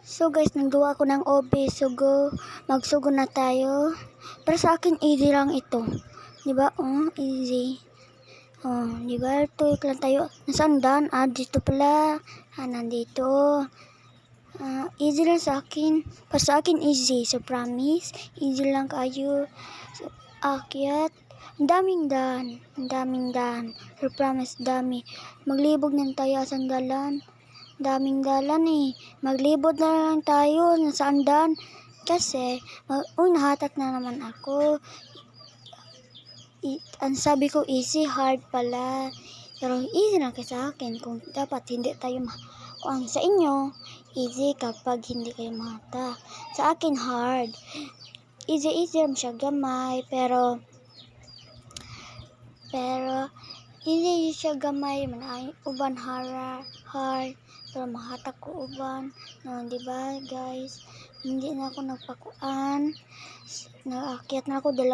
So guys, naggawa ako ng OB. Magsugo na tayo. Para sa akin, easy lang ito. Diba? Oh, easy. Oh, diba? Tuwik lang tayo. Nasaan dan? Dito pala. Nandito. Easy lang sa akin. Para sa akin, easy. So, promise. Easy lang kayo. So, akyat. Ang daming dan. So, promise, dami. Maglibog na tayo sa sandalan. Daming dalan eh. Maglibot na lang tayo sa andan. Kasi, nahatak na naman ako. Ang sabi ko easy, hard pala. Pero easy lang kasi sa akin. Kung dapat hindi tayo kung sa inyo, easy kapag hindi kayo mahatak. Sa akin, hard. Easy lang siya gamay. Pero, hindi siya gamay. Uban hard. Pero mahatak ko uban. No, diba guys? Hindi na ako nagpakuan. Naakyat na ako 2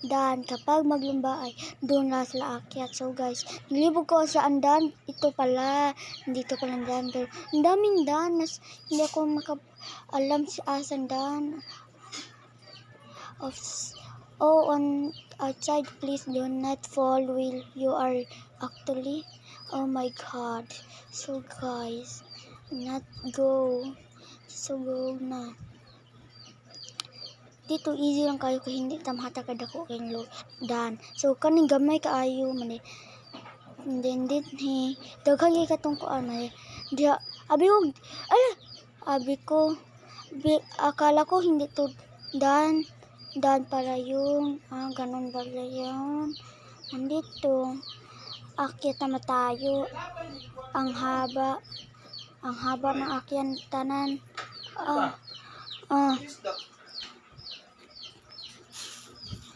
dan. Kapag maglumba ay doon na sila akyat. So guys, nilibog ko sa andan. Ito pala. Dito pala dan. Pero ang daming dan. Hindi ako alam si asan dan. On outside, please do not fall while you are actually. Oh my god. So guys, not go. So go na. Dito easy lang kayo kung hindi tamhata kada ko kayong dan. So kaning gamay kaayo man eh. Then he daghang katong ko dia abi ko akala ko hindi to dan para yung ganun pala yun. Nandito akyat na tayo. Ang haba ng akyat tanan.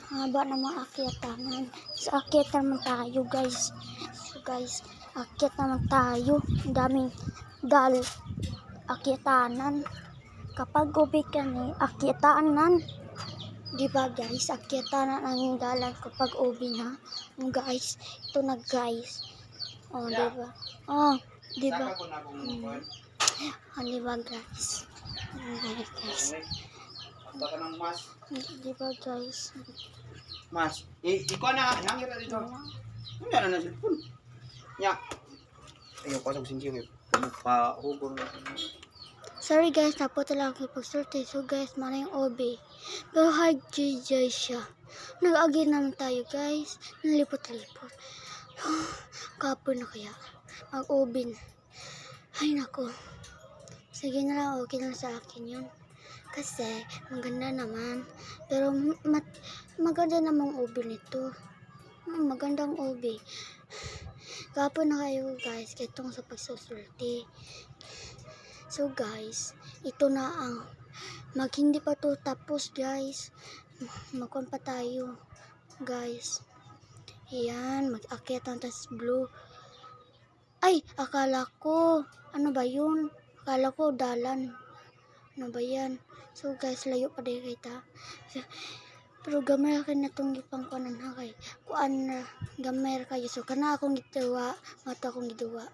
Haba na mga akyatanan. So, akyat naman tayo, guys. So, guys, akyat naman tayo. Ang daming akyatanan. Kapag ubi ka ni, akyatanan. Diba, guys? Akyatanan ang dalan kapag ubi na. Guys, ito na, guys. Oh, diba? Oh, diba? Diba, guys? Guys. Baka ng mas. Diba guys? Mas. Ikaw na. Nangira dito. Nangira na cellphone. Ya. Ayaw ko sa sinjing. Pahugong. Sorry guys, tapo talaga ako pagsorte. So guys, mana yung OB. Pero hard GJ siya. Nag-agi naman tayo guys. Nalipot-lipot. Kapon na kaya. Mag-OB na. Ay nako. Sige na lang, okay lang sa akin yun. Kasi maganda naman. Pero maganda namang OB nito. Magandang OB. Kapon na kayo guys. Itong sa pagsusulti. So guys, ito na ang hindi pa to tapos guys. Magkon pa tayo guys. Ayan, mag-akyat ng tas blue. Ay, akala ko ano ba yun? Akala ko dalan. Ano ba yan? So guys, layo pa din kita. Pero gamay ka na itong ipangkuanan ha kay. Kuan na gamay kayo. So kana akong gituwa. Mata akong giduwa.